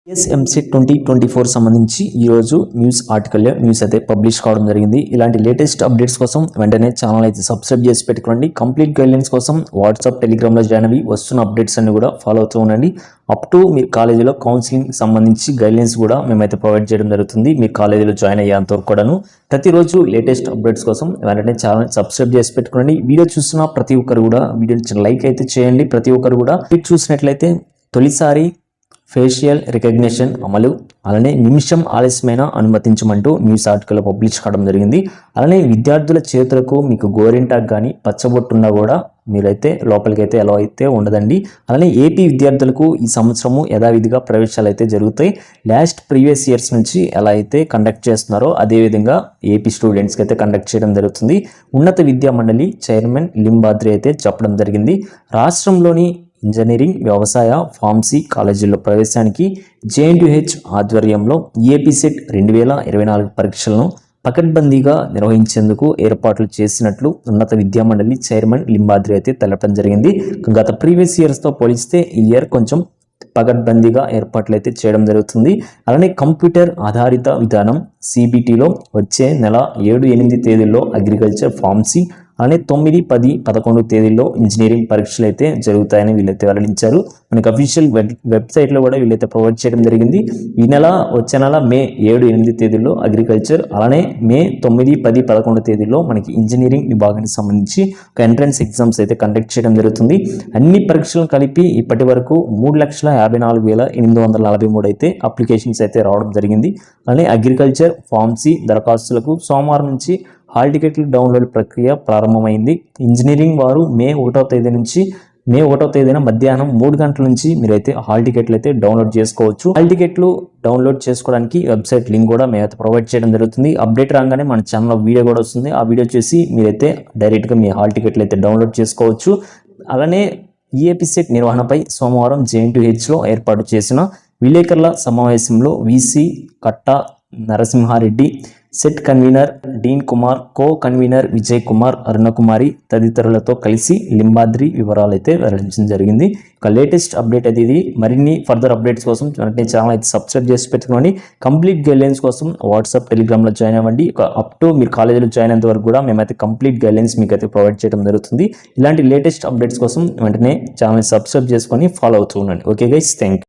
ఎంసెట్ 2024 సంబంధించి ఈరోజు న్యూస్ అయితే పబ్లిష్ కావడం జరిగింది. ఇలాంటి లేటెస్ట్ అప్డేట్స్ కోసం వెంటనే ఛానల్ అయితే సబ్స్క్రైబ్ చేసి పెట్టుకోండి. కంప్లీట్ గైడ్లైన్స్ కోసం వాట్సాప్, టెలిగ్రామ్లో జాయిన్ అవి వస్తున్న అప్డేట్స్ అన్ని కూడా ఫాలో అవుతూ ఉండండి. అప్ టు మీరు కాలేజీలో కౌన్సిలింగ్ సంబంధించి గైడ్లైన్స్ కూడా మేమైతే ప్రొవైడ్ చేయడం జరుగుతుంది. మీరు కాలేజీలో జాయిన్ అయ్యేంత వరకు కూడాను ప్రతిరోజు లేటెస్ట్ అప్డేట్స్ కోసం వెంటనే ఛానల్ సబ్స్క్రైబ్ చేసి పెట్టుకోండి. వీడియో చూస్తున్న ప్రతి ఒక్కరు కూడా వీడియోని లైక్ అయితే చేయండి. ప్రతి ఒక్కరు కూడా వీడియో చూసినట్లయితే తొలిసారి ఫేషియల్ రికగ్నిషన్ అమలు, అలానే నిమిషం ఆలస్యమైన అనుమతించమంటూ న్యూస్ ఆర్టికల్ పబ్లిష్ కావడం జరిగింది. అలానే విద్యార్థుల చేతులకు మీకు గోరింటాకు కానీ పచ్చబొట్టున్నా కూడా మీరైతే లోపలికైతే ఎలా అయితే ఉండదండి. అలానే ఏపీ విద్యార్థులకు ఈ సంవత్సరము యథావిధిగా ప్రవేశాలు అయితే జరుగుతాయి. ప్రీవియస్ ఇయర్స్ నుంచి ఎలా అయితే కండక్ట్ చేస్తున్నారో అదేవిధంగా ఏపీ స్టూడెంట్స్కి అయితే కండక్ట్ చేయడం జరుగుతుంది. ఉన్నత విద్యా మండలి చైర్మన్ లింబాద్రి అయితే చెప్పడం జరిగింది. రాష్ట్రంలోని ఇంజనీరింగ్, వ్యవసాయ, ఫార్మసీ కాలేజీల్లో ప్రవేశానికి జేఎన్టీయూహెచ్ ఆధ్వర్యంలో ఏపీసెట్ 2024 పరీక్షలను పకడ్బందీగా నిర్వహించేందుకు ఏర్పాట్లు చేసినట్లు ఉన్నత విద్యామండలి చైర్మన్ లింబాద్రి అయితే తెలపడం జరిగింది. గత ప్రీవియస్ ఇయర్స్తో పోలిస్తే ఈ ఇయర్ కొంచెం పకడ్బందీగా ఏర్పాట్లు అయితే చేయడం జరుగుతుంది. అలానే కంప్యూటర్ ఆధారిత విధానం CBTలో వచ్చే నెల 7-8 తేదీల్లో అగ్రికల్చర్, ఫార్మసీ, అలానే 9, 10, 11 తేదీల్లో ఇంజనీరింగ్ పరీక్షలు అయితే జరుగుతాయని వీళ్ళైతే వెల్లడించారు. మనకి అఫీషియల్ వెబ్సైట్లో కూడా వీళ్ళైతే ప్రొవైడ్ చేయడం జరిగింది. ఈ నెల వచ్చే నెల మే 7-8 తేదీల్లో అగ్రికల్చర్, అలానే మే 9, 10, 11 తేదీల్లో మనకి ఇంజనీరింగ్ విభాగానికి సంబంధించి ఒక ఎంట్రన్స్ ఎగ్జామ్స్ అయితే కండక్ట్ చేయడం జరుగుతుంది. అన్ని పరీక్షలు కలిపి ఇప్పటి వరకు 3,54,843 అయితే అప్లికేషన్స్ అయితే రావడం జరిగింది. అలానే అగ్రికల్చర్, ఫార్మసీ దరఖాస్తులకు సోమవారం నుంచి హాల్ టికెట్లు డౌన్లోడ్ ప్రక్రియ ప్రారంభమైంది. ఇంజనీరింగ్ వారు మే 1వ తేదీన మధ్యాహ్నం 3 గంటల నుంచి మీరైతే హాల్ టికెట్లు అయితే డౌన్లోడ్ చేసుకోవచ్చు. హాల్ టికెట్లు డౌన్లోడ్ చేసుకోవడానికి వెబ్సైట్ లింక్ కూడా మేమైతే ప్రొవైడ్ చేయడం జరుగుతుంది. అప్డేట్ రాగానే మన ఛానల్లో వీడియో కూడా వస్తుంది. ఆ వీడియో చూసి మీరైతే డైరెక్ట్గా మీ హాల్ టికెట్లు అయితే డౌన్లోడ్ చేసుకోవచ్చు. అలానే ఏపీసెట్ నిర్వహణపై సోమవారం జేఎన్టీయూహెచ్లో ఏర్పాటు చేసిన విలేకరుల సమావేశంలో VC Katta Narasimha Reddy, SET convener Deen Kumar, co convener Vijay Kumar, Arunakumari తదితరులతో కలిసి లింబాద్రి వివరాలు అయితే వెల్లడించడం జరిగింది. ఒక లేటెస్ట్ అప్డేట్ అయితే ఇది. మరిన్ని ఫర్దర్ అప్డేట్స్ కోసం వెంటనే ఛానల్ అయితే సబ్స్క్రైబ్ చేసి పెట్టుకోండి. కంప్లీట్ గైడ్లైన్స్ కోసం వాట్సాప్, టెలిగ్రామ్లో జాయిన్ అవ్వండి. అప్ టు మీరు కాలేజీలో జాయిన్ అయ్యేంత వరకు కూడా మేమైతే కంప్లీట్ గైడ్లైన్స్ మీకు అయితే ప్రొవైడ్ చేయడం జరుగుతుంది. ఇలాంటి లేటెస్ట్ అప్డేట్స్ కోసం వెంటనే ఛానల్ సబ్స్క్రైబ్ చేసుకొని ఫాలో అవుతూ ఉండండి. Okay guys, thank you.